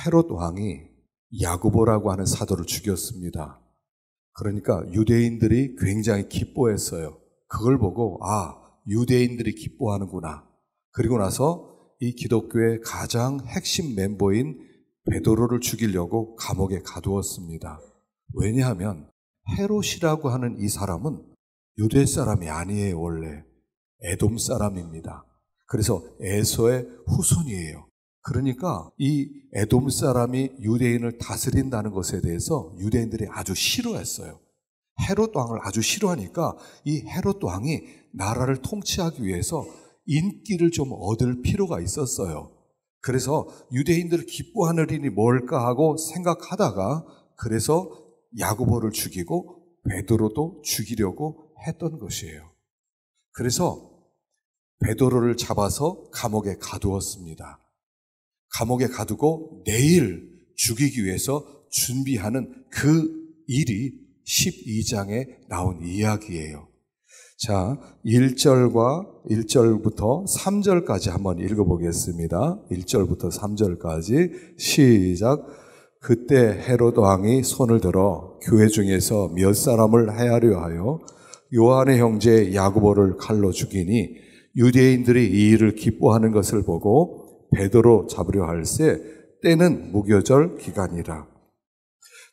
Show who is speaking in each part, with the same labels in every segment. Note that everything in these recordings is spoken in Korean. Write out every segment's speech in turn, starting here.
Speaker 1: 헤롯 왕이 야고보라고 하는 사도를 죽였습니다. 그러니까 유대인들이 굉장히 기뻐했어요. 그걸 보고 유대인들이 기뻐하는구나. 그리고 나서 이 기독교의 가장 핵심 멤버인 베드로를 죽이려고 감옥에 가두었습니다. 왜냐하면 헤롯이라고 하는 이 사람은 유대 사람이 아니에요. 원래 에돔 사람입니다. 그래서 에서의 후손이에요. 그러니까 이 에돔 사람이 유대인을 다스린다는 것에 대해서 유대인들이 아주 싫어했어요. 헤롯 왕을 아주 싫어하니까 이 헤롯 왕이 나라를 통치하기 위해서 인기를 좀 얻을 필요가 있었어요. 그래서 유대인들을 기뻐하는 일이 뭘까 하고 생각하다가 그래서 야고보를 죽이고 베드로도 죽이려고 했던 것이에요. 그래서 베드로를 잡아서 감옥에 가두었습니다. 감옥에 가두고 내일 죽이기 위해서 준비하는 그 일이 12장에 나온 이야기예요. 자, 1절부터 3절까지 한번 읽어보겠습니다. 1절부터 3절까지 시작. 그때 헤롯 왕이 손을 들어 교회 중에서 몇 사람을 해하려 하여 요한의 형제 야고보를 칼로 죽이니 유대인들이 이 일을 기뻐하는 것을 보고 베드로 잡으려 할세 때는 무교절 기간이라.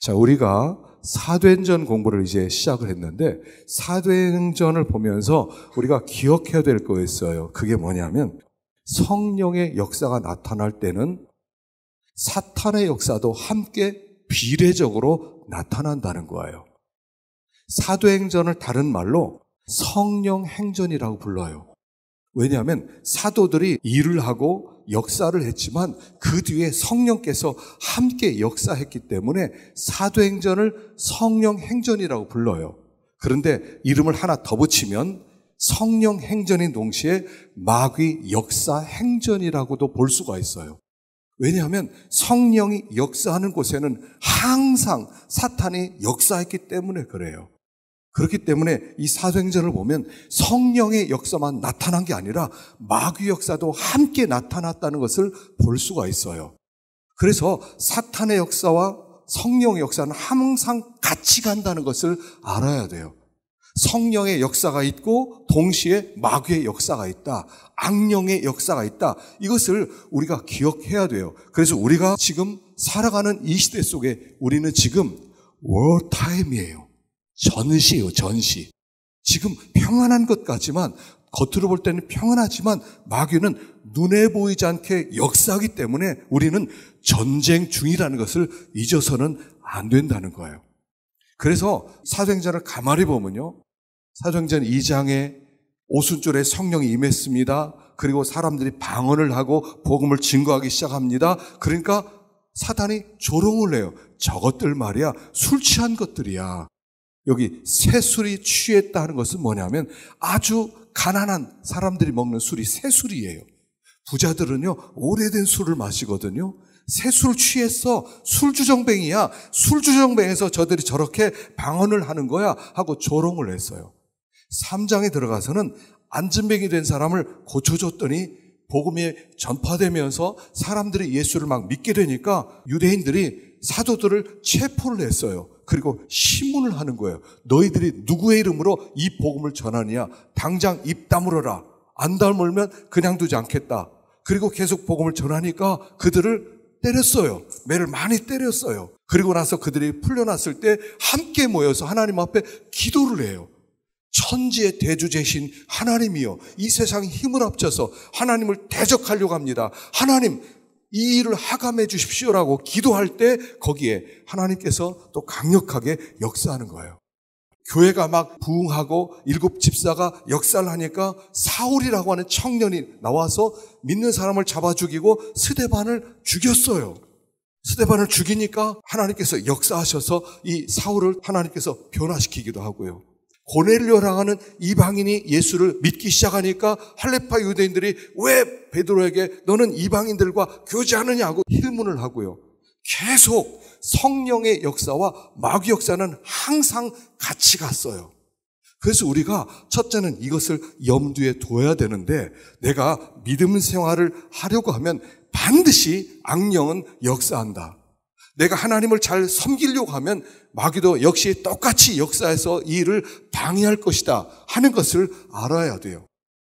Speaker 1: 자, 우리가 사도행전 공부를 이제 시작을 했는데 사도행전을 보면서 우리가 기억해야 될 거 있어요. 그게 뭐냐면 성령의 역사가 나타날 때는 사탄의 역사도 함께 비례적으로 나타난다는 거예요. 사도행전을 다른 말로 성령 행전이라고 불러요. 왜냐하면 사도들이 일을 하고 역사를 했지만 그 뒤에 성령께서 함께 역사했기 때문에 사도행전을 성령 행전이라고 불러요. 그런데 이름을 하나 더 붙이면 성령 행전인 동시에 마귀 역사 행전이라고도 볼 수가 있어요. 왜냐하면 성령이 역사하는 곳에는 항상 사탄이 역사했기 때문에 그래요. 그렇기 때문에 이 사도행전을 보면 성령의 역사만 나타난 게 아니라 마귀 역사도 함께 나타났다는 것을 볼 수가 있어요. 그래서 사탄의 역사와 성령의 역사는 항상 같이 간다는 것을 알아야 돼요. 성령의 역사가 있고 동시에 마귀의 역사가 있다. 악령의 역사가 있다. 이것을 우리가 기억해야 돼요. 그래서 우리가 지금 살아가는 이 시대 속에 우리는 지금 워타임이에요. 전시예요, 전시. 지금 평안한 것 같지만 겉으로 볼 때는 평안하지만 마귀는 눈에 보이지 않게 역사하기 때문에 우리는 전쟁 중이라는 것을 잊어서는 안 된다는 거예요. 그래서 사도행전을 가만히 보면요. 사도행전 2장에 오순절에 성령이 임했습니다. 그리고 사람들이 방언을 하고 복음을 증거하기 시작합니다. 그러니까 사탄이 조롱을 해요. 저것들 말이야, 술 취한 것들이야. 여기 새술이 취했다 하는 것은 뭐냐면 아주 가난한 사람들이 먹는 술이 새술이에요. 부자들은요 오래된 술을 마시거든요. 새술 취했어. 술주정뱅이야. 술주정뱅에서 저들이 저렇게 방언을 하는 거야 하고 조롱을 했어요. 3장에 들어가서는 안진뱅이 된 사람을 고쳐줬더니 복음이 전파되면서 사람들이 예수를 막 믿게 되니까 유대인들이 사도들을 체포를 했어요. 그리고 신문을 하는 거예요. 너희들이 누구의 이름으로 이 복음을 전하느냐? 당장 입 다물어라. 안 다물면 그냥 두지 않겠다. 그리고 계속 복음을 전하니까 그들을 때렸어요. 매를 많이 때렸어요. 그리고 나서 그들이 풀려났을 때 함께 모여서 하나님 앞에 기도를 해요. 천지의 대주제신 하나님이요, 이 세상에 힘을 합쳐서 하나님을 대적하려고 합니다. 하나님, 이 일을 하감해 주십시오라고 기도할 때 거기에 하나님께서 또 강력하게 역사하는 거예요. 교회가 막 부흥하고 7 집사가 역사를 하니까 사울이라고 하는 청년이 나와서 믿는 사람을 잡아 죽이고 스데반을 죽였어요. 스데반을 죽이니까 하나님께서 역사하셔서 이 사울을 하나님께서 변화시키기도 하고요. 고넬료라고 하는 이방인이 예수를 믿기 시작하니까 할레파 유대인들이 왜 베드로에게 너는 이방인들과 교제하느냐고 힐문을 하고요. 계속 성령의 역사와 마귀 역사는 항상 같이 갔어요. 그래서 우리가 첫째는 이것을 염두에 둬야 되는데 내가 믿음 생활을 하려고 하면 반드시 악령은 역사한다. 내가 하나님을 잘 섬기려고 하면 마귀도 역시 똑같이 역사해서 이 일을 방해할 것이다 하는 것을 알아야 돼요.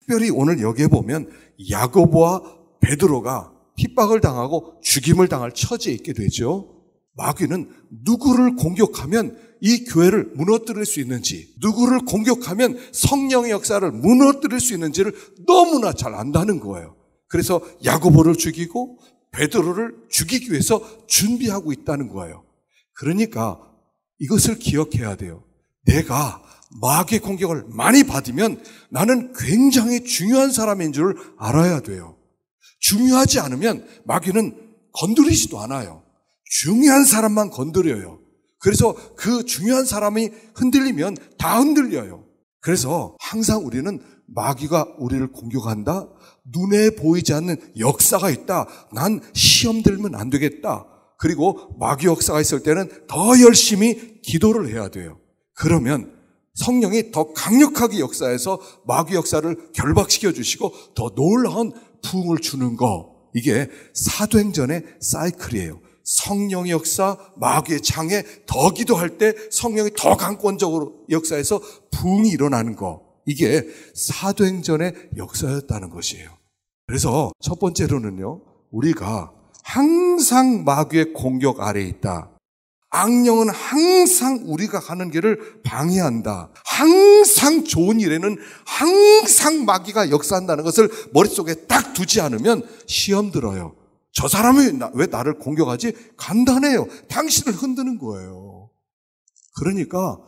Speaker 1: 특별히 오늘 여기에 보면 야고보와 베드로가 핍박을 당하고 죽임을 당할 처지에 있게 되죠. 마귀는 누구를 공격하면 이 교회를 무너뜨릴 수 있는지, 누구를 공격하면 성령의 역사를 무너뜨릴 수 있는지를 너무나 잘 안다는 거예요. 그래서 야고보를 죽이고 베드로를 죽이기 위해서 준비하고 있다는 거예요. 그러니까 이것을 기억해야 돼요. 내가 마귀의 공격을 많이 받으면 나는 굉장히 중요한 사람인 줄 알아야 돼요. 중요하지 않으면 마귀는 건드리지도 않아요. 중요한 사람만 건드려요. 그래서 그 중요한 사람이 흔들리면 다 흔들려요. 그래서 항상 우리는 마귀가 우리를 공격한다? 눈에 보이지 않는 역사가 있다. 난 시험 들면 안 되겠다. 그리고 마귀 역사가 있을 때는 더 열심히 기도를 해야 돼요. 그러면 성령이 더 강력하게 역사해서 마귀 역사를 결박시켜 주시고 더 놀라운 부흥을 주는 거. 이게 사도행전의 사이클이에요. 성령의 역사, 마귀의 장애, 더 기도할 때 성령이 더 강권적으로 역사해서 부흥이 일어나는 거. 이게 사도행전의 역사였다는 것이에요. 그래서 첫 번째로는요, 우리가 항상 마귀의 공격 아래에 있다. 악령은 항상 우리가 가는 길을 방해한다. 항상 좋은 일에는 항상 마귀가 역사한다는 것을 머릿속에 딱 두지 않으면 시험 들어요. 저 사람이 왜 나를 공격하지? 간단해요. 당신을 흔드는 거예요. 그러니까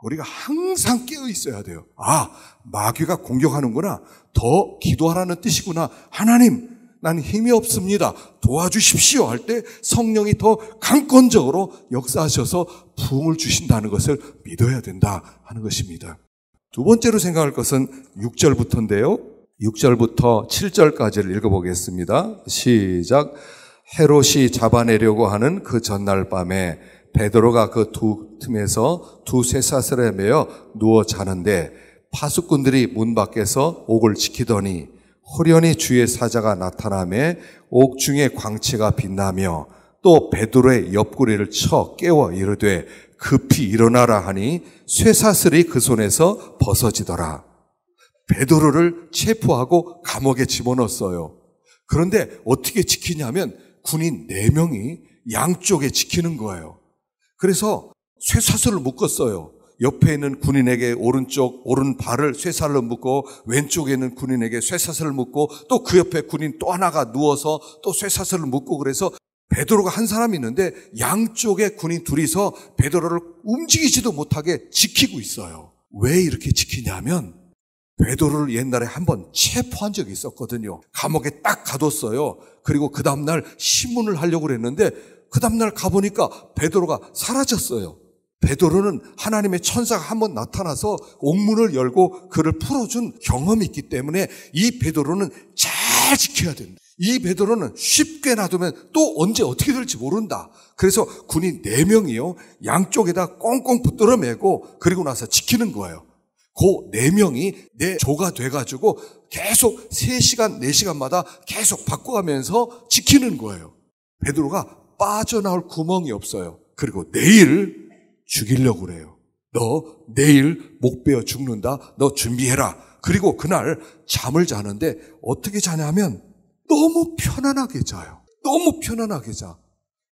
Speaker 1: 우리가 항상 깨어 있어야 돼요. 아, 마귀가 공격하는구나. 더 기도하라는 뜻이구나. 하나님, 난 힘이 없습니다. 도와주십시오 할 때 성령이 더 강권적으로 역사하셔서 부흥을 주신다는 것을 믿어야 된다 하는 것입니다. 두 번째로 생각할 것은 6절부터인데요. 6절부터 7절까지를 읽어보겠습니다. 시작. 헤롯이 잡아내려고 하는 그 전날 밤에 베드로가 그 두 틈에서 두 쇠사슬에 매여 누워 자는데 파수꾼들이 문 밖에서 옥을 지키더니 호련히 주의 사자가 나타나며 옥중의 광채가 빛나며 또 베드로의 옆구리를 쳐 깨워 이르되 급히 일어나라 하니 쇠사슬이 그 손에서 벗어지더라. 베드로를 체포하고 감옥에 집어넣었어요. 그런데 어떻게 지키냐면 군인 4명이 양쪽에 지키는 거예요. 그래서 쇠사슬을 묶었어요. 옆에 있는 군인에게 오른발을 쇠사슬로 묶고 왼쪽에 있는 군인에게 쇠사슬을 묶고 또 그 옆에 군인 또 하나가 누워서 또 쇠사슬을 묶고 그래서 베드로가 한 사람이 있는데 양쪽에 군인 둘이서 베드로를 움직이지도 못하게 지키고 있어요. 왜 이렇게 지키냐면 베드로를 옛날에 한번 체포한 적이 있었거든요. 감옥에 딱 가뒀어요. 그리고 그 다음날 신문을 하려고 그랬는데 그 다음날 가보니까 베드로가 사라졌어요. 베드로는 하나님의 천사가 한번 나타나서 옥문을 열고 그를 풀어준 경험이 있기 때문에 이 베드로는 잘 지켜야 된다. 이 베드로는 쉽게 놔두면 또 언제 어떻게 될지 모른다. 그래서 군인 4명이요. 양쪽에다 꽁꽁 붙들어 매고 그리고 나서 지키는 거예요. 그 4명이 4조가 돼가지고 계속 3시간, 4시간마다 계속 바꿔가면서 지키는 거예요. 베드로가 빠져나올 구멍이 없어요. 그리고 내일 죽이려고 그래요. 너 내일 목 베어 죽는다. 너 준비해라. 그리고 그날 잠을 자는데 어떻게 자냐면 너무 편안하게 자요. 너무 편안하게 자.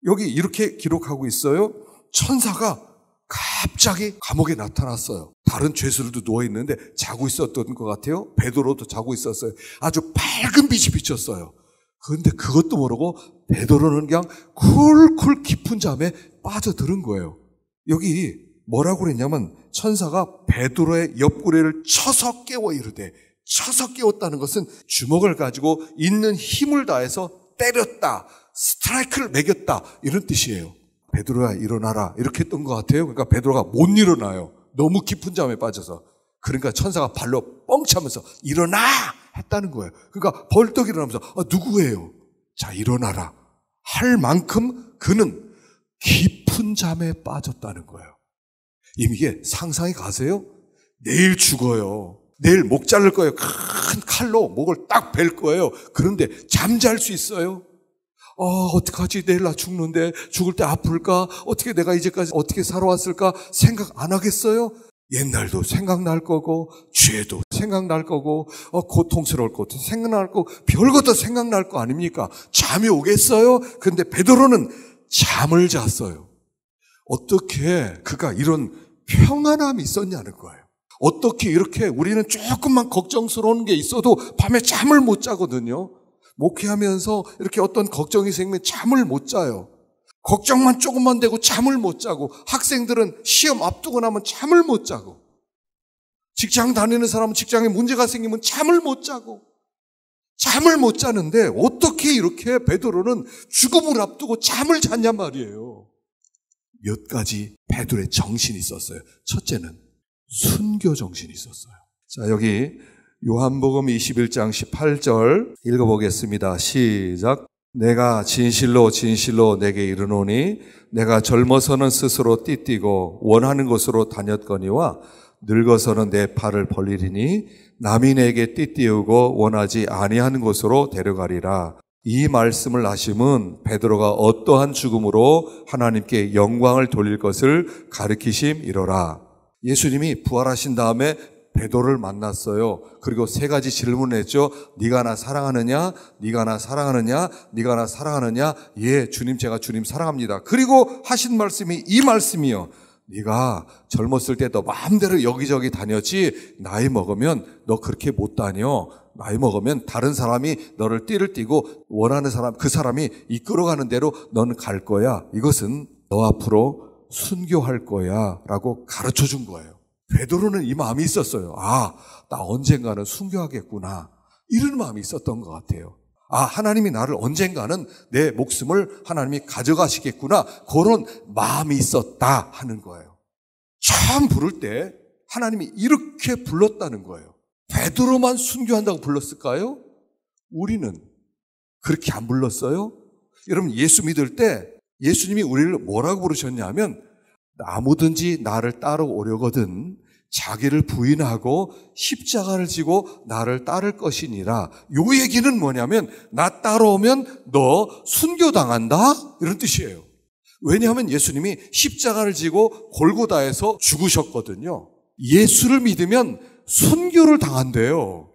Speaker 1: 여기 이렇게 기록하고 있어요. 천사가 갑자기 감옥에 나타났어요. 다른 죄수들도 누워있는데 자고 있었던 것 같아요. 베드로도 자고 있었어요. 아주 밝은 빛이 비쳤어요. 그런데 그것도 모르고 베드로는 그냥 쿨쿨 깊은 잠에 빠져드는 거예요. 여기 뭐라고 그랬냐면 천사가 베드로의 옆구리를 쳐서 깨워 이르되, 쳐서 깨웠다는 것은 주먹을 가지고 있는 힘을 다해서 때렸다, 스트라이크를 매겼다 이런 뜻이에요. 베드로야 일어나라 이렇게 했던 것 같아요. 그러니까 베드로가 못 일어나요. 너무 깊은 잠에 빠져서. 그러니까 천사가 발로 뻥 차면서 일어나 했다는 거예요. 그러니까 벌떡 일어나면서 누구예요? 자 일어나라 할 만큼 그는 깊은 잠에 빠졌다는 거예요. 이게 상상이 가세요? 내일 죽어요. 내일 목 자를 거예요. 큰 칼로 목을 딱 벨 거예요. 그런데 잠잘 수 있어요? 어떡하지? 내일 나 죽는데 죽을 때 아플까? 어떻게 내가 이제까지 어떻게 살아왔을까? 생각 안 하겠어요? 옛날도 생각날 거고, 죄도 생각날 거고, 고통스러울 것도 생각날 거고, 별것도 생각날 거 아닙니까? 잠이 오겠어요? 근데 베드로는 잠을 잤어요. 어떻게 그가 이런 평안함이 있었냐는 거예요. 어떻게 이렇게 우리는 조금만 걱정스러운 게 있어도 밤에 잠을 못 자거든요. 목회하면서 이렇게 어떤 걱정이 생기면 잠을 못 자요. 걱정만 조금만 되고 잠을 못 자고, 학생들은 시험 앞두고 나면 잠을 못 자고, 직장 다니는 사람은 직장에 문제가 생기면 잠을 못 자고, 잠을 못 자는데 어떻게 이렇게 베드로는 죽음을 앞두고 잠을 잤냔 말이에요. 몇 가지 베드로의 정신이 있었어요. 첫째는 순교 정신이 있었어요. 자, 여기 요한복음 21장 18절 읽어보겠습니다. 시작. 내가 진실로 진실로 내게 이르노니 내가 젊어서는 스스로 띠띠고 원하는 곳으로 다녔거니와 늙어서는 내 팔을 벌리리니 남이 내게 띠띠우고 원하지 아니하는 곳으로 데려가리라. 이 말씀을 하심은 베드로가 어떠한 죽음으로 하나님께 영광을 돌릴 것을 가르치심이로라. 예수님이 부활하신 다음에 베드로를 만났어요. 그리고 세 가지 질문을 했죠. 네가 나 사랑하느냐? 네가 나 사랑하느냐? 네가 나 사랑하느냐? 예, 주님, 제가 주님 사랑합니다. 그리고 하신 말씀이 이 말씀이요. 네가 젊었을 때 너 마음대로 여기저기 다녔지, 나이 먹으면 너 그렇게 못 다녀. 나이 먹으면 다른 사람이 너를 띠를 띠고 원하는 사람, 그 사람이 이끌어가는 대로 너는 갈 거야. 이것은 너 앞으로 순교할 거야 라고 가르쳐 준 거예요. 베드로는 이 마음이 있었어요. 나 언젠가는 순교하겠구나. 이런 마음이 있었던 것 같아요. 하나님이 나를 언젠가는 내 목숨을 하나님이 가져가시겠구나. 그런 마음이 있었다 하는 거예요. 처음 부를 때 하나님이 이렇게 불렀다는 거예요. 베드로만 순교한다고 불렀을까요? 우리는 그렇게 안 불렀어요? 여러분, 예수 믿을 때 예수님이 우리를 뭐라고 부르셨냐면, 아무든지 나를 따라오려거든 자기를 부인하고 십자가를 지고 나를 따를 것이니라. 요 얘기는 뭐냐면, 나 따라오면 너 순교당한다? 이런 뜻이에요. 왜냐하면 예수님이 십자가를 지고 골고다에서 죽으셨거든요. 예수를 믿으면 순교를 당한대요.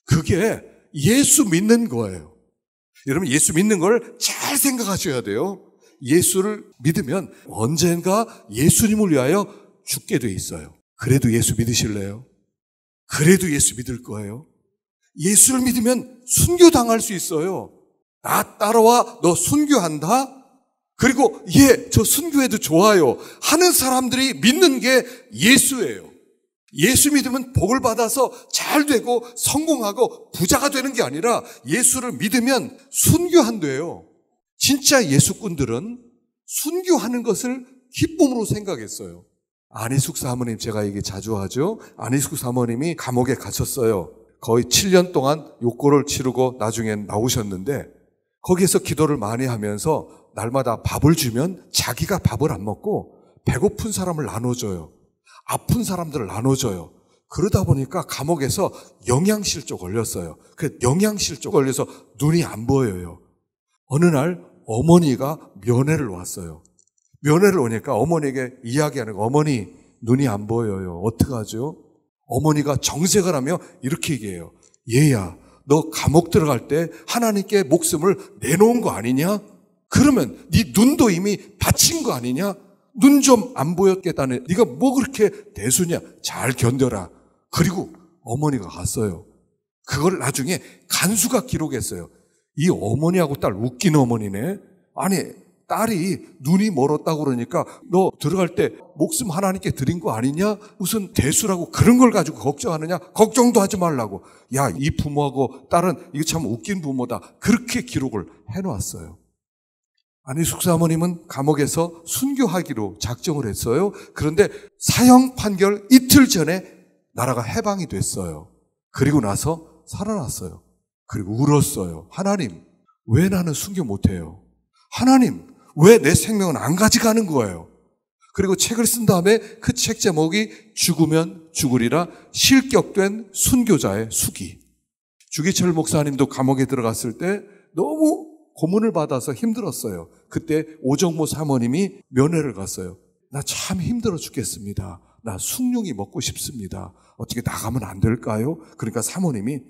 Speaker 1: 그게 예수 믿는 거예요. 여러분, 예수 믿는 걸 잘 생각하셔야 돼요. 예수를 믿으면 언젠가 예수님을 위하여 죽게 돼 있어요. 그래도 예수 믿으실래요? 그래도 예수 믿을 거예요. 예수를 믿으면 순교당할 수 있어요. 나 따라와, 너 순교한다? 그리고 저 순교해도 좋아요 하는 사람들이 믿는 게 예수예요. 예수 믿으면 복을 받아서 잘 되고 성공하고 부자가 되는 게 아니라, 예수를 믿으면 순교한대요. 진짜 예수꾼들은 순교하는 것을 기쁨으로 생각했어요. 안희숙 사모님, 제가 얘기 자주 하죠. 안희숙 사모님이 감옥에 갇혔어요. 거의 7년 동안 욕고를 치르고 나중엔 나오셨는데, 거기에서 기도를 많이 하면서 날마다 밥을 주면 자기가 밥을 안 먹고 배고픈 사람을 나눠줘요. 아픈 사람들을 나눠줘요. 그러다 보니까 감옥에서 영양실조 걸렸어요. 그 영양실조 걸려서 눈이 안 보여요. 어느 날 어머니가 면회를 왔어요. 면회를 오니까 어머니에게 이야기하는 거, 어머니 눈이 안 보여요. 어떡하죠? 어머니가 정색을 하며 이렇게 얘기해요. 얘야, 너 감옥 들어갈 때 하나님께 목숨을 내놓은 거 아니냐? 그러면 네 눈도 이미 바친 거 아니냐? 눈 좀 안 보였겠다네. 네가 뭐 그렇게 대수냐? 잘 견뎌라. 그리고 어머니가 갔어요. 그걸 나중에 간수가 기록했어요. 이 어머니하고 딸 웃긴 어머니네. 아니, 딸이 눈이 멀었다고 그러니까 너 들어갈 때 목숨 하나님께 드린 거 아니냐? 무슨 대수라고 그런 걸 가지고 걱정하느냐? 걱정도 하지 말라고. 야, 이 부모하고 딸은 이거 참 웃긴 부모다. 그렇게 기록을 해놓았어요. 안희숙 사모님은 감옥에서 순교하기로 작정을 했어요. 그런데 사형 판결 이틀 전에 나라가 해방이 됐어요. 그리고 나서 살아났어요. 그리고 울었어요. 하나님, 왜 나는 순교 못해요? 하나님, 왜 내 생명은 안 가져가는 거예요? 그리고 책을 쓴 다음에 그 책 제목이 죽으면 죽으리라, 실격된 순교자의 수기. 주기철 목사님도 감옥에 들어갔을 때 너무 고문을 받아서 힘들었어요. 그때 오정모 사모님이 면회를 갔어요. 나 참 힘들어 죽겠습니다. 나 숭늉이 먹고 싶습니다. 어떻게 나가면 안 될까요? 그러니까 사모님이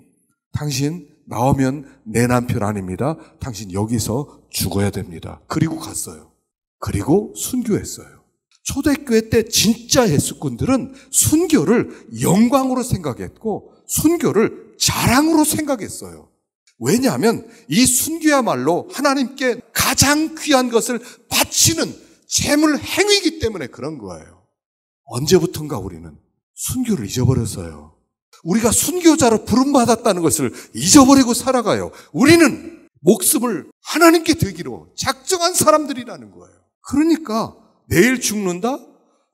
Speaker 1: 당신 나오면 내 남편 아닙니다. 당신 여기서 죽어야 됩니다. 그리고 갔어요. 그리고 순교했어요. 초대교회 때 진짜 예수꾼들은 순교를 영광으로 생각했고 순교를 자랑으로 생각했어요. 왜냐하면 이 순교야말로 하나님께 가장 귀한 것을 바치는 제물 행위이기 때문에 그런 거예요. 언제부턴가 우리는 순교를 잊어버렸어요. 우리가 순교자로 부름받았다는 것을 잊어버리고 살아가요. 우리는 목숨을 하나님께 드기로 작정한 사람들이라는 거예요. 그러니까 내일 죽는다?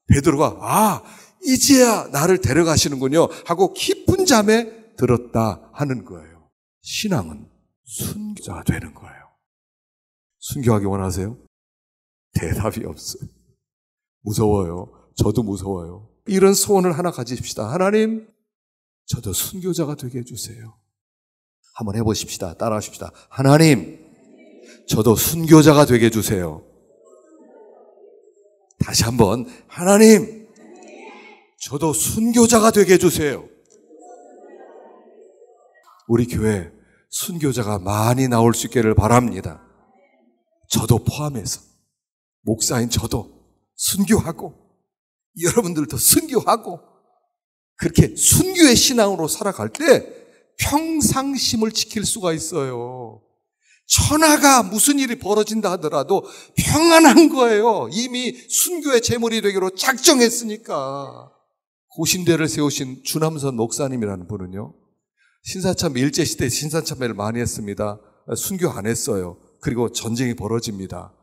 Speaker 1: 베드로가 이제야 나를 데려가시는군요 하고 깊은 잠에 들었다 하는 거예요. 신앙은 순교자가 되는 거예요. 순교하기 원하세요? 대답이 없어요. 무서워요. 저도 무서워요. 이런 소원을 하나 가지십시다. 하나님, 저도 순교자가 되게 해주세요. 한번 해보십시다. 따라하십시다. 하나님, 저도 순교자가 되게 해주세요. 다시 한번, 하나님, 저도 순교자가 되게 해주세요. 우리 교회 순교자가 많이 나올 수 있기를 바랍니다. 저도 포함해서, 목사인 저도 순교하고, 여러분들도 순교하고, 그렇게 순교의 신앙으로 살아갈 때 평상심을 지킬 수가 있어요. 천하가 무슨 일이 벌어진다 하더라도 평안한 거예요. 이미 순교의 제물이 되기로 작정했으니까. 고신대를 세우신 주남선 목사님이라는 분은요, 신사참배 일제시대 신사참배를 많이 했습니다. 순교 안 했어요. 그리고 전쟁이 벌어집니다.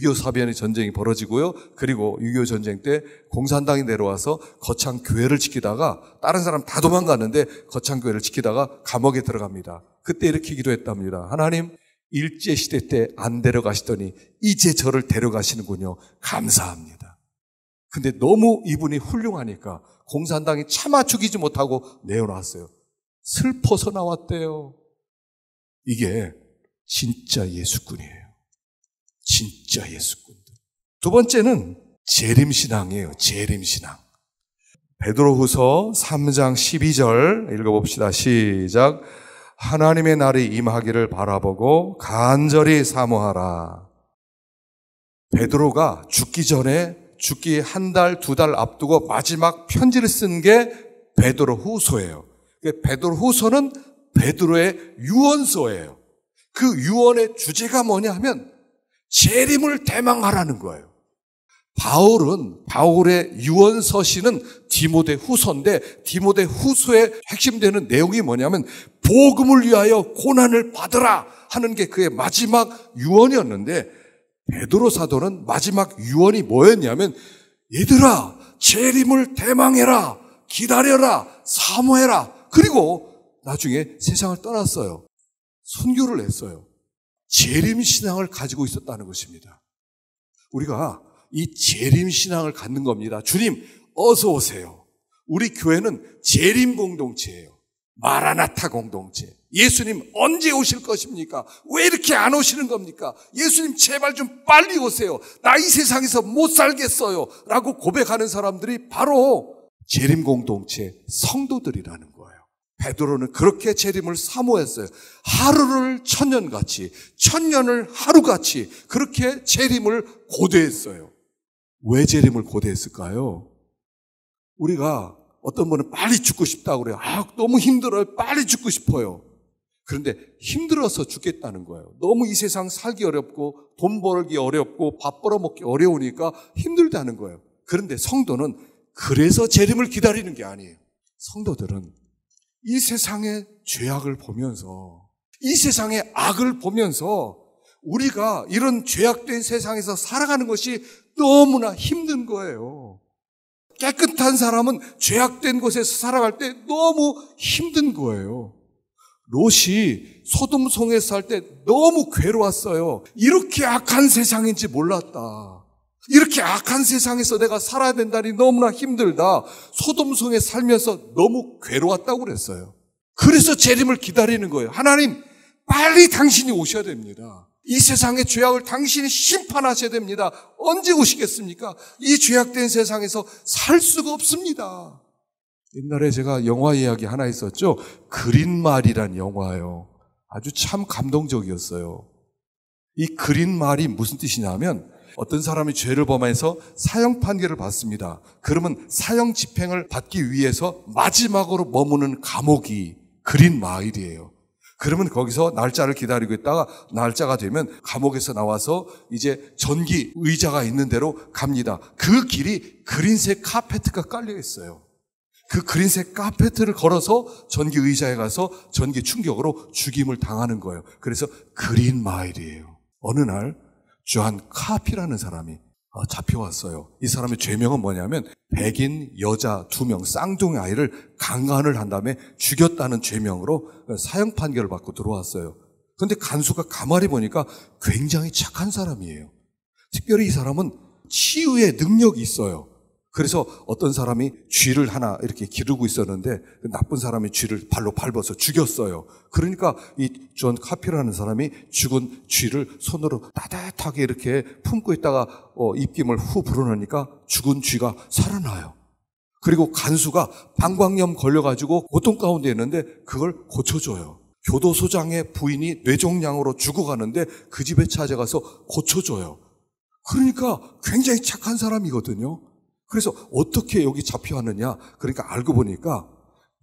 Speaker 1: 6.25 사변의 전쟁이 벌어지고요. 그리고 6.25 전쟁 때 공산당이 내려와서 거창교회를 지키다가 다른 사람 다 도망갔는데 거창교회를 지키다가 감옥에 들어갑니다. 그때 이렇게 기도했답니다. 하나님, 일제시대 때 안 데려가시더니 이제 저를 데려가시는군요. 감사합니다. 근데 너무 이분이 훌륭하니까 공산당이 참아 죽이지 못하고 내어놨어요. 슬퍼서 나왔대요. 이게 진짜 예수꾼이에요. 진짜 예수꾼들. 두 번째는 재림신앙이에요. 재림신앙. 베드로후서 3장 12절 읽어봅시다. 시작. 하나님의 날이 임하기를 바라보고 간절히 사모하라. 베드로가 죽기 전에 죽기 한 달, 두 달 앞두고 마지막 편지를 쓴 게 베드로후서예요. 베드로후서는 베드로의 유언서예요. 그 유언의 주제가 뭐냐 하면 재림을 대망하라는 거예요. 바울의 유언 서신은 디모데 후서인데 디모데 후서의 핵심되는 내용이 뭐냐면 복음을 위하여 고난을 받으라 하는 게 그의 마지막 유언이었는데 베드로 사도는 마지막 유언이 뭐였냐면 얘들아 재림을 대망해라, 기다려라, 사모해라. 그리고 나중에 세상을 떠났어요. 순교를 했어요. 재림신앙을 가지고 있었다는 것입니다. 우리가 이 재림신앙을 갖는 겁니다. 주님 어서 오세요. 우리 교회는 재림공동체예요. 마라나타 공동체. 예수님 언제 오실 것입니까? 왜 이렇게 안 오시는 겁니까? 예수님 제발 좀 빨리 오세요. 나 이 세상에서 못 살겠어요 라고 고백하는 사람들이 바로 재림공동체 성도들이라는 거예요. 베드로는 그렇게 재림을 사모했어요. 하루를 천년같이, 천년을 하루같이 그렇게 재림을 고대했어요. 왜 재림을 고대했을까요? 우리가 어떤 분은 빨리 죽고 싶다고 그래요. 너무 힘들어요. 빨리 죽고 싶어요. 그런데 힘들어서 죽겠다는 거예요. 너무 이 세상 살기 어렵고 돈 벌기 어렵고 밥 벌어먹기 어려우니까 힘들다는 거예요. 그런데 성도는 그래서 재림을 기다리는 게 아니에요. 성도들은 이 세상의 죄악을 보면서, 이 세상의 악을 보면서 우리가 이런 죄악된 세상에서 살아가는 것이 너무나 힘든 거예요. 깨끗한 사람은 죄악된 곳에서 살아갈 때 너무 힘든 거예요. 롯이 소돔성에 살 때 너무 괴로웠어요. 이렇게 악한 세상인지 몰랐다. 이렇게 악한 세상에서 내가 살아야 된다니 너무나 힘들다. 소돔성에 살면서 너무 괴로웠다고 그랬어요. 그래서 재림을 기다리는 거예요. 하나님, 빨리 당신이 오셔야 됩니다. 이 세상의 죄악을 당신이 심판하셔야 됩니다. 언제 오시겠습니까? 이 죄악된 세상에서 살 수가 없습니다. 옛날에 제가 영화 이야기 하나 있었죠. 그린말이란 영화예요. 아주 참 감동적이었어요. 이 그린말이 무슨 뜻이냐면 어떤 사람이 죄를 범해서 사형 판결을 받습니다. 그러면 사형 집행을 받기 위해서 마지막으로 머무는 감옥이 그린마일이에요. 그러면 거기서 날짜를 기다리고 있다가 날짜가 되면 감옥에서 나와서 이제 전기 의자가 있는 데로 갑니다. 그 길이 그린색 카페트가 깔려 있어요. 그 그린색 카페트를 걸어서 전기 의자에 가서 전기 충격으로 죽임을 당하는 거예요. 그래서 그린마일이에요. 어느 날 존 카피라는 사람이 잡혀왔어요. 이 사람의 죄명은 뭐냐면 백인 여자 2명 쌍둥이 아이를 강간을 한 다음에 죽였다는 죄명으로 사형 판결을 받고 들어왔어요. 그런데 간수가 가만히 보니까 굉장히 착한 사람이에요. 특별히 이 사람은 치유의 능력이 있어요. 그래서 어떤 사람이 쥐를 하나 이렇게 기르고 있었는데 나쁜 사람이 쥐를 발로 밟아서 죽였어요. 그러니까 이 존 카피라는 사람이 죽은 쥐를 손으로 따뜻하게 이렇게 품고 있다가 입김을 후 불어넣으니까 죽은 쥐가 살아나요. 그리고 간수가 방광염 걸려가지고 고통 가운데 있는데 그걸 고쳐줘요. 교도소장의 부인이 뇌종양으로 죽어가는데 그 집에 찾아가서 고쳐줘요. 그러니까 굉장히 착한 사람이거든요. 그래서 어떻게 여기 잡혀왔느냐? 그러니까 알고 보니까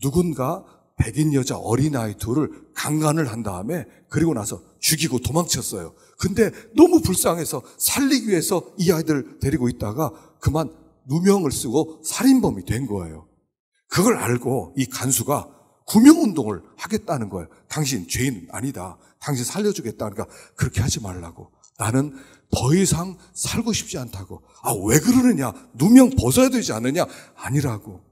Speaker 1: 누군가 백인 여자 어린아이 둘을 강간을 한 다음에 그리고 나서 죽이고 도망쳤어요. 근데 너무 불쌍해서 살리기 위해서 이 아이들 데리고 있다가 그만 누명을 쓰고 살인범이 된 거예요. 그걸 알고 이 간수가 구명운동을 하겠다는 거예요. 당신 죄인은 아니다. 당신 살려주겠다. 그러니까 그렇게 하지 말라고. 나는 더 이상 살고 싶지 않다고. 왜 그러느냐? 누명 벗어야 되지 않느냐? 아니라고.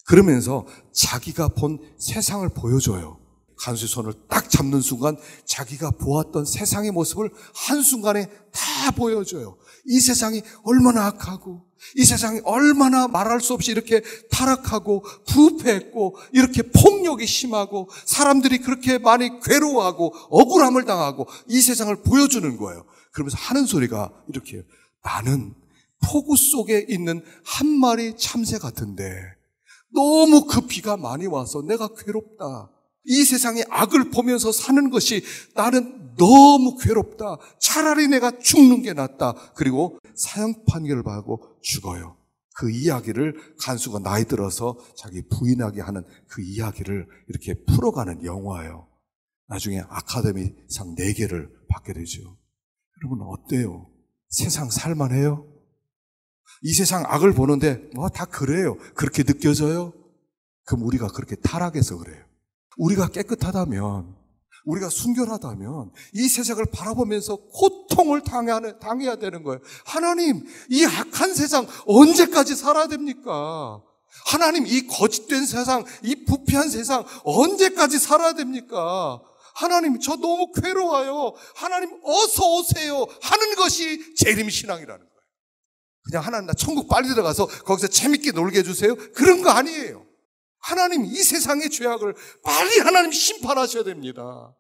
Speaker 1: 그러면서 자기가 본 세상을 보여줘요. 간수의 손을 딱 잡는 순간 자기가 보았던 세상의 모습을 한순간에 다 보여줘요. 이 세상이 얼마나 악하고 이 세상이 얼마나 말할 수 없이 이렇게 타락하고 부패했고 이렇게 폭력이 심하고 사람들이 그렇게 많이 괴로워하고 억울함을 당하고 이 세상을 보여주는 거예요. 그러면서 하는 소리가 이렇게 해요. 나는 폭우 속에 있는 한 마리 참새 같은데 너무 그 비가 많이 와서 내가 괴롭다. 이 세상의 악을 보면서 사는 것이 나는 너무 괴롭다. 차라리 내가 죽는 게 낫다. 그리고 사형 판결을 받고 죽어요. 그 이야기를 간수가 나이 들어서 자기 부인하게 하는 그 이야기를 이렇게 풀어가는 영화예요. 나중에 아카데미상 4개를 받게 되죠. 여러분 어때요? 세상 살만해요? 이 세상 악을 보는데 다 그래요. 그렇게 느껴져요? 그럼 우리가 그렇게 타락해서 그래요. 우리가 깨끗하다면, 우리가 순결하다면 이 세상을 바라보면서 고통을 당해야 되는 거예요. 하나님, 이 악한 세상 언제까지 살아야 됩니까? 하나님, 이 거짓된 세상, 이 부패한 세상 언제까지 살아야 됩니까? 하나님, 저 너무 괴로워요. 하나님, 어서 오세요 하는 것이 재림신앙이라는 거예요. 그냥 하나님, 나 천국 빨리 들어가서 거기서 재밌게 놀게 해주세요. 그런 거 아니에요. 하나님, 이 세상의 죄악을 빨리 하나님 심판하셔야 됩니다.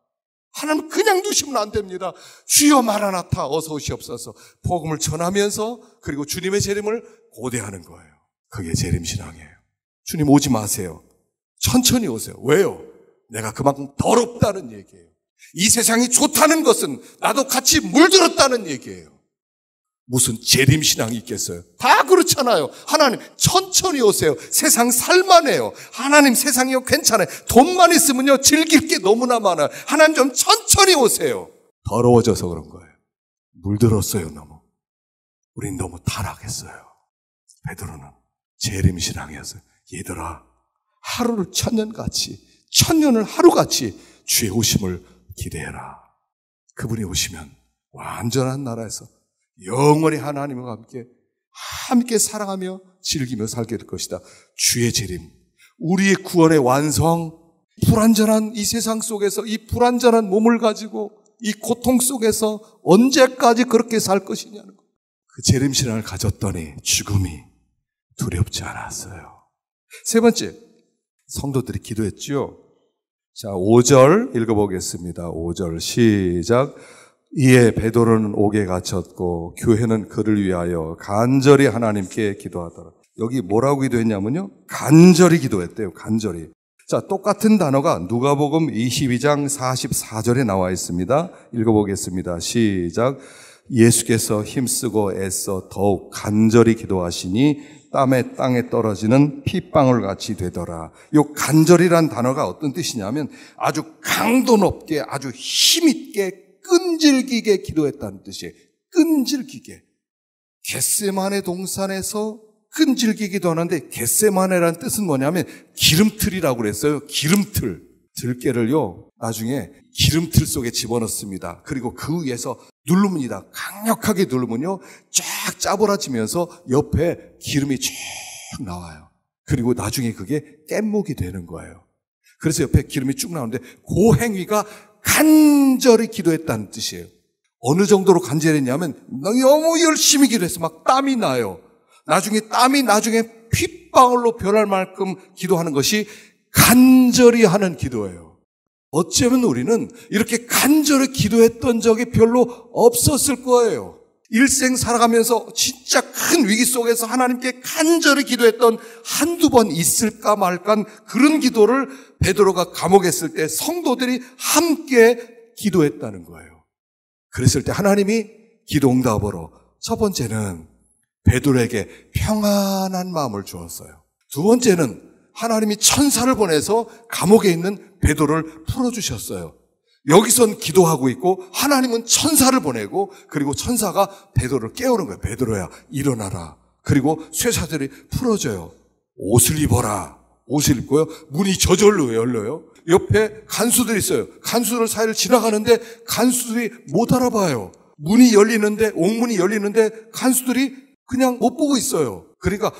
Speaker 1: 하나님 그냥 두시면 안 됩니다. 주여 마라나타 어서 오시옵소서. 복음을 전하면서 그리고 주님의 재림을 고대하는 거예요. 그게 재림신앙이에요. 주님 오지 마세요. 천천히 오세요. 왜요? 내가 그만큼 더럽다는 얘기예요. 이 세상이 좋다는 것은 나도 같이 물들었다는 얘기예요. 무슨 재림신앙이 있겠어요? 다 그렇잖아요. 하나님 천천히 오세요. 세상 살만해요. 하나님 세상이요 괜찮아요. 돈만 있으면요 즐길 게 너무나 많아요. 하나님 좀 천천히 오세요. 더러워져서 그런 거예요. 물들었어요 너무. 우린 너무 타락했어요. 베드로는 재림신앙이었어요. 얘들아, 하루를 천년같이, 천년을 하루같이 주의 오심을 기대해라. 그분이 오시면 완전한 나라에서 영원히 하나님과 함께 사랑하며 즐기며 살게 될 것이다. 주의 재림, 우리의 구원의 완성, 불완전한 이 세상 속에서 이 불완전한 몸을 가지고 이 고통 속에서 언제까지 그렇게 살 것이냐는 거예요. 그 재림신앙을 가졌더니 죽음이 두렵지 않았어요. 세 번째, 성도들이 기도했죠. 자, 5절 읽어보겠습니다. 5절 시작. 이에 베드로는 옥에 갇혔고 교회는 그를 위하여 간절히 하나님께 기도하더라. 여기 뭐라고 기도했냐면요, 간절히 기도했대요. 간절히. 자, 똑같은 단어가 누가복음 22장 44절에 나와 있습니다. 읽어보겠습니다. 시작. 예수께서 힘쓰고 애써 더욱 간절히 기도하시니 땀에 땅에 떨어지는 핏방울 같이 되더라. 이 간절이란 단어가 어떤 뜻이냐면 아주 강도 높게, 아주 힘있게, 끈질기게 기도했다는 뜻이에요. 끈질기게. 겟세마네 동산에서 끈질기게 기도하는데, 겟세마네라는 뜻은 뭐냐면 기름틀이라고 그랬어요. 기름틀. 들깨를요, 나중에 기름틀 속에 집어넣습니다. 그리고 그 위에서 누릅니다. 강력하게 누르면요, 쫙 짜부라지면서 옆에 기름이 쭉 나와요. 그리고 나중에 그게 깻목이 되는 거예요. 그래서 옆에 기름이 쭉 나오는데 그 행위가 간절히 기도했다는 뜻이에요. 어느 정도로 간절히 했냐면 너무 열심히 기도해서 막 땀이 나요. 땀이 나중에 핏방울로 변할 만큼 기도하는 것이 간절히 하는 기도예요. 어쩌면 우리는 이렇게 간절히 기도했던 적이 별로 없었을 거예요. 일생 살아가면서 진짜 큰 위기 속에서 하나님께 간절히 기도했던 한두 번 있을까 말까 그런 기도를 베드로가 감옥에 있을 때 성도들이 함께 기도했다는 거예요. 그랬을 때 하나님이 기도 응답으로 첫 번째는 베드로에게 평안한 마음을 주었어요. 두 번째는 하나님이 천사를 보내서 감옥에 있는 베드로를 풀어주셨어요. 여기선 기도하고 있고 하나님은 천사를 보내고, 그리고 천사가 베드로를 깨우는 거예요. 베드로야, 일어나라. 그리고 쇠사들이 풀어줘요. 옷을 입어라. 옷을 입고요, 문이 저절로 열려요. 옆에 간수들이 있어요. 간수들 사이를 지나가는데 간수들이 못 알아봐요. 문이 열리는데, 옥문이 열리는데 간수들이 그냥 못 보고 있어요. 그러니까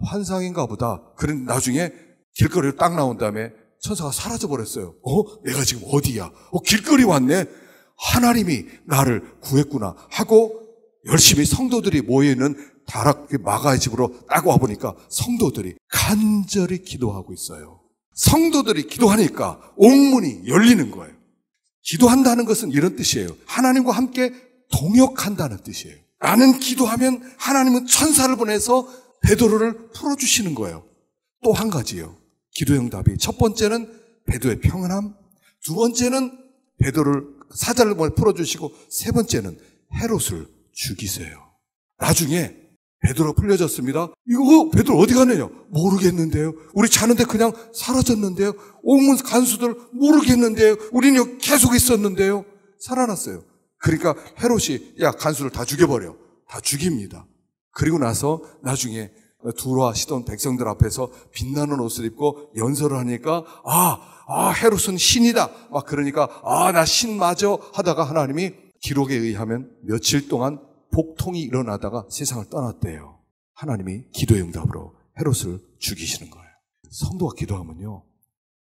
Speaker 1: 환상인가 보다. 그런데 나중에 길거리로 딱 나온 다음에 천사가 사라져버렸어요. 내가 지금 어디야? 길거리 왔네? 하나님이 나를 구했구나 하고 열심히 성도들이 모여있는 다락 마가의 집으로 딱 와보니까 성도들이 간절히 기도하고 있어요. 성도들이 기도하니까 옥문이 열리는 거예요. 기도한다는 것은 이런 뜻이에요. 하나님과 함께 동역한다는 뜻이에요. 나는 기도하면 하나님은 천사를 보내서 베드로를 풀어주시는 거예요. 또 한 가지요. 기도의 응답이 첫 번째는 베드로의 평안함, 두 번째는 베드로를 사자를 풀어주시고, 세 번째는 헤롯을 죽이세요. 나중에 베드로 풀려졌습니다. 이거 베드로 어디 갔느냐? 모르겠는데요. 우리 자는데 그냥 사라졌는데요. 옥문 간수들 모르겠는데요. 우리는 여기 계속 있었는데요. 살아났어요. 그러니까 헤롯이 야, 간수를 다 죽여버려. 다 죽입니다. 그리고 나서 나중에 두로와 시돈 백성들 앞에서 빛나는 옷을 입고 연설을 하니까 헤롯은 신이다. 막 그러니까 나 신 맞아 하다가 하나님이 기록에 의하면 며칠 동안 복통이 일어나다가 세상을 떠났대요. 하나님이 기도의 응답으로 헤롯을 죽이시는 거예요. 성도가 기도하면요,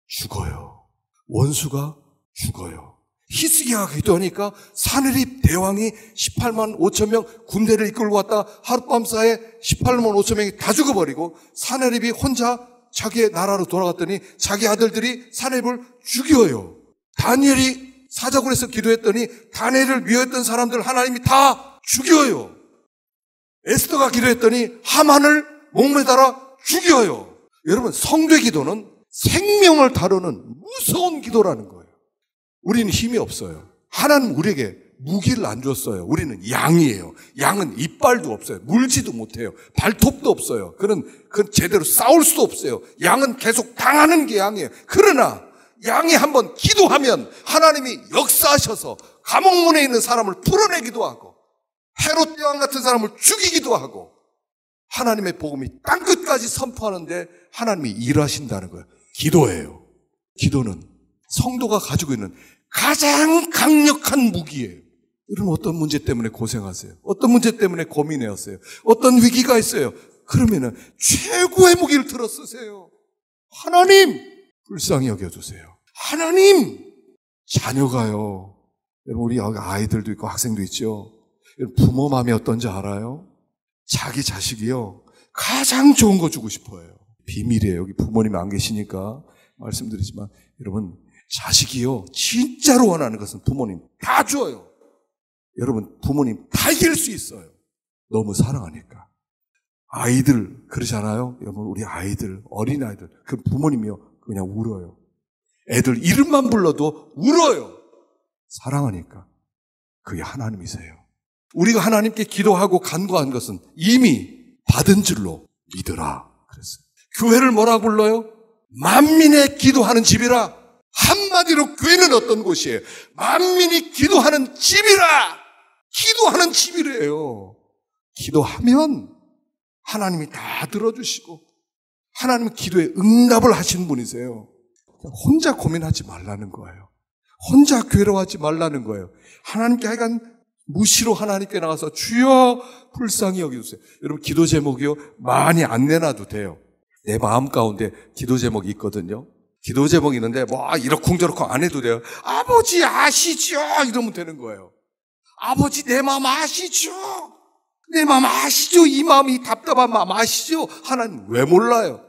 Speaker 1: 죽어요. 원수가 죽어요. 히스기야가 기도하니까 사내립 대왕이 18만 5천 명 군대를 이끌고 왔다 하룻밤 사이에 18만 5천 명이 다 죽어버리고 사내립이 혼자 자기의 나라로 돌아갔더니 자기 아들들이 사내립을 죽여요. 다니엘이 사자굴에서 기도했더니 다니엘을 미워했던 사람들 하나님이 다 죽여요. 에스더가 기도했더니 하만을 목매달아 죽여요. 여러분, 성도의 기도는 생명을 다루는 무서운 기도라는 거예요. 우리는 힘이 없어요. 하나님 우리에게 무기를 안 줬어요. 우리는 양이에요. 양은 이빨도 없어요. 물지도 못해요. 발톱도 없어요. 그건 제대로 싸울 수도 없어요. 양은 계속 당하는 게 양이에요. 그러나 양이 한번 기도하면 하나님이 역사하셔서 감옥문에 있는 사람을 풀어내기도 하고 헤롯 대왕 같은 사람을 죽이기도 하고 하나님의 복음이 땅끝까지 선포하는데 하나님이 일하신다는 거예요. 기도예요. 기도는 성도가 가지고 있는 가장 강력한 무기예요. 여러분, 어떤 문제 때문에 고생하세요? 어떤 문제 때문에 고민해왔어요? 어떤 위기가 있어요? 그러면은 최고의 무기를 들어 쓰세요. 하나님, 불쌍히 여겨주세요. 하나님, 자녀가요. 여러분, 우리 아이들도 있고 학생도 있죠. 여러분, 부모 마음이 어떤지 알아요? 자기 자식이요, 가장 좋은 거 주고 싶어요. 비밀이에요. 여기 부모님이 안 계시니까 말씀드리지만, 여러분, 자식이요, 진짜로 원하는 것은 부모님 다 줘요. 여러분 부모님 다 이길 수 있어요. 너무 사랑하니까. 아이들 그러잖아요. 여러분 우리 아이들, 어린아이들 그 부모님이요 그냥 울어요. 애들 이름만 불러도 울어요. 사랑하니까. 그게 하나님이세요. 우리가 하나님께 기도하고 간구한 것은 이미 받은 줄로 믿으라 그랬어요. 교회를 뭐라 불러요? 만민의 기도하는 집이라. 한마디로 교회는 어떤 곳이에요? 만민이 기도하는 집이라. 기도하는 집이래요. 기도하면 하나님이 다 들어주시고 하나님은 기도에 응답을 하시는 분이세요. 혼자 고민하지 말라는 거예요. 혼자 괴로워하지 말라는 거예요. 하나님께 하여간 무시로 하나님께 나가서 주여 불쌍히 여겨주세요. 여러분 기도 제목이요 많이 안 내놔도 돼요. 내 마음 가운데 기도 제목이 있거든요. 기도 제목이 있는데 뭐 이러쿵저러쿵 안 해도 돼요. 아버지 아시죠? 이러면 되는 거예요. 아버지 내 마음 아시죠? 내 마음 아시죠? 이 마음이 답답한 마음 아시죠? 하나님 왜 몰라요?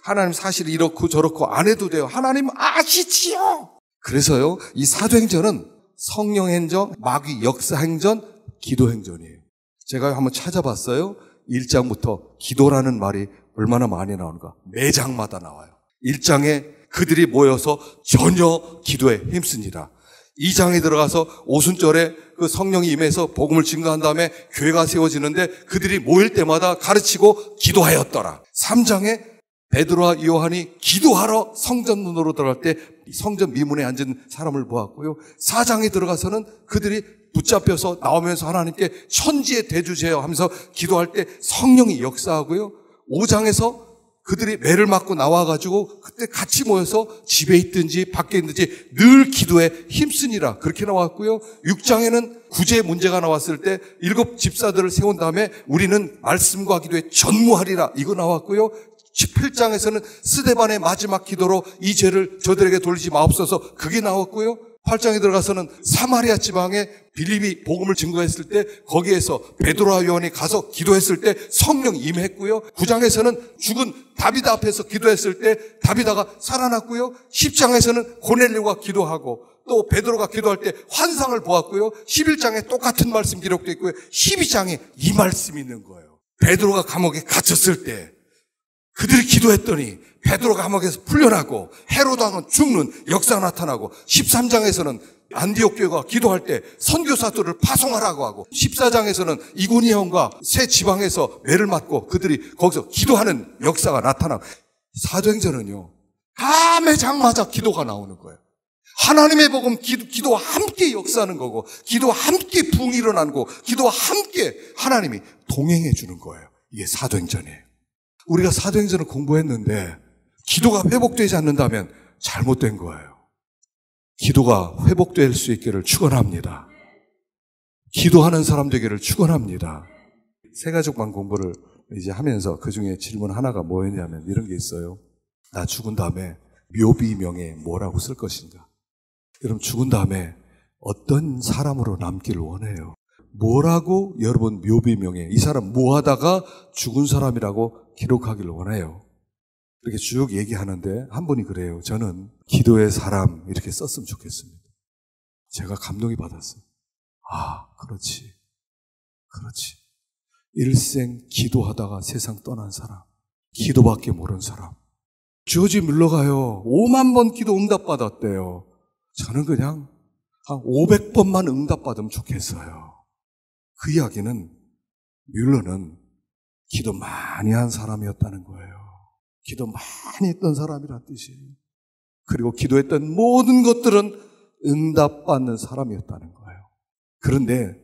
Speaker 1: 하나님 사실 이렇고 저렇고 안 해도 돼요. 하나님 아시지요? 그래서요 이 사도행전은 성령행전, 마귀 역사행전, 기도행전이에요. 제가 한번 찾아봤어요. 1장부터 기도라는 말이 얼마나 많이 나오는가. 매장마다 나와요. 1장에 그들이 모여서 전혀 기도에 힘씁니다. 2장에 들어가서 오순절에 그 성령이 임해서 복음을 증거한 다음에 교회가 세워지는데 그들이 모일 때마다 가르치고 기도하였더라. 3장에 베드로와 요한이 기도하러 성전 문으로 들어갈 때 성전 미문에 앉은 사람을 보았고요. 4장에 들어가서는 그들이 붙잡혀서 나오면서 하나님께 천지의 대주제여 하면서 기도할 때 성령이 역사하고요. 5장에서 그들이 매를 맞고 나와가지고 그때 같이 모여서 집에 있든지 밖에 있든지 늘 기도에 힘쓰니라 그렇게 나왔고요. 6장에는 구제 문제가 나왔을 때 7 집사들을 세운 다음에 우리는 말씀과 기도에 전무하리라 이거 나왔고요. 17장에서는 스데반의 마지막 기도로 이 죄를 저들에게 돌리지 마옵소서 그게 나왔고요. 8장에 들어가서는 사마리아 지방에 빌립이 복음을 증거했을 때 거기에서 베드로와 요한이 가서 기도했을 때 성령이 임했고요. 9장에서는 죽은 다비드 앞에서 기도했을 때 다비다가 살아났고요. 10장에서는 고넬료가 기도하고 또 베드로가 기도할 때 환상을 보았고요. 11장에 똑같은 말씀 기록되어 있고요. 12장에 이 말씀이 있는 거예요. 베드로가 감옥에 갇혔을 때 그들이 기도했더니 베드로가 감옥에서 풀려나고 헤로도 왕은 죽는 역사가 나타나고 13장에서는 안디옥 교회가 기도할 때 선교사들을 파송하라고 하고 14장에서는 이고니온과 새 지방에서 매를 맞고 그들이 거기서 기도하는 역사가 나타나고 사도행전은요 다 매장마다 기도가 나오는 거예요. 하나님의 복음 기도와 함께 역사하는 거고 기도와 함께 부흥이 일어나는 거고 기도와 함께 하나님이 동행해 주는 거예요. 이게 사도행전이에요. 우리가 사도행전을 공부했는데 기도가 회복되지 않는다면 잘못된 거예요. 기도가 회복될 수 있기를 축원합니다. 기도하는 사람 되기를 축원합니다. 세가족방 공부를 이제 하면서 그중에 질문 하나가 뭐였냐면 이런 게 있어요. 나 죽은 다음에 묘비명에 뭐라고 쓸 것인가? 여러분 죽은 다음에 어떤 사람으로 남기를 원해요? 뭐라고 여러분 묘비명에 이 사람 뭐 하다가 죽은 사람이라고 기록하기를 원해요. 이렇게 쭉 얘기하는데 한 분이 그래요. 저는 기도의 사람 이렇게 썼으면 좋겠습니다. 제가 감동이 받았어요. 아, 그렇지. 일생 기도하다가 세상 떠난 사람. 기도밖에 모르는 사람. 조지 뮬러가요. 5만 번 기도 응답받았대요. 저는 그냥 한 500번만 응답받으면 좋겠어요. 그 이야기는 뮬러는 기도 많이 한 사람이었다는 거예요. 기도 많이 했던 사람이란 뜻이에요. 그리고 기도했던 모든 것들은 응답받는 사람이었다는 거예요. 그런데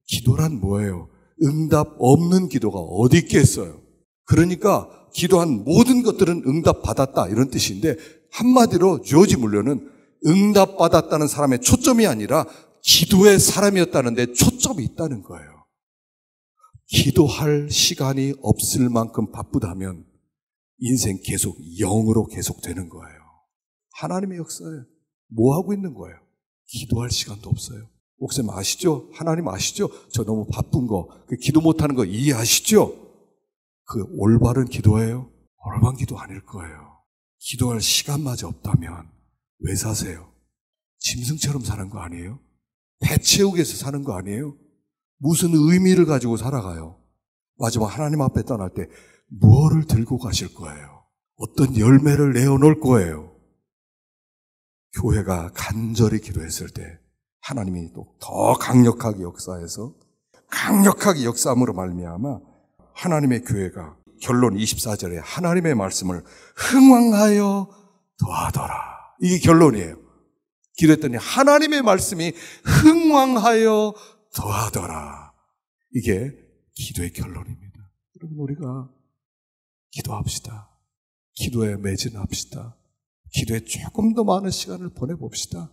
Speaker 1: 기도란 뭐예요? 응답 없는 기도가 어디 있겠어요? 그러니까 기도한 모든 것들은 응답받았다 이런 뜻인데 한마디로 조지 뮬러는 응답받았다는 사람의 초점이 아니라 기도의 사람이었다는데 초점이 있다는 거예요. 기도할 시간이 없을 만큼 바쁘다면 인생 계속 영으로 계속되는 거예요. 하나님의 역사에 뭐 하고 있는 거예요? 기도할 시간도 없어요. 목사님 아시죠? 하나님 아시죠? 저 너무 바쁜 거, 그 기도 못하는 거 이해하시죠? 그 올바른 기도예요? 올바른 기도 아닐 거예요. 기도할 시간마저 없다면 왜 사세요? 짐승처럼 사는 거 아니에요? 배 채우기 위해서 사는 거 아니에요? 무슨 의미를 가지고 살아가요? 마지막 하나님 앞에 떠날 때 무엇을 들고 가실 거예요? 어떤 열매를 내어놓을 거예요? 교회가 간절히 기도했을 때 하나님이 또 더 강력하게 역사해서 강력하게 역사함으로 말미암아 하나님의 교회가 결론 24절에 하나님의 말씀을 흥왕하여 더하더라. 이게 결론이에요. 기도했더니 하나님의 말씀이 흥왕하여 더하더라. 이게 기도의 결론입니다. 여러분, 우리가 기도합시다. 기도에 매진합시다. 기도에 조금 더 많은 시간을 보내봅시다.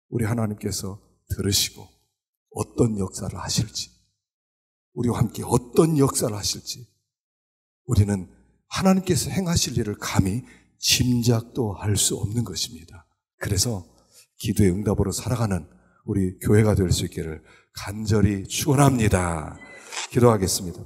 Speaker 1: 우리 하나님께서 들으시고 어떤 역사를 하실지, 우리와 함께 어떤 역사를 하실지 우리는 하나님께서 행하실 일을 감히 짐작도 할 수 없는 것입니다. 그래서 기도의 응답으로 살아가는 우리 교회가 될 수 있기를 간절히 축원합니다. 기도하겠습니다.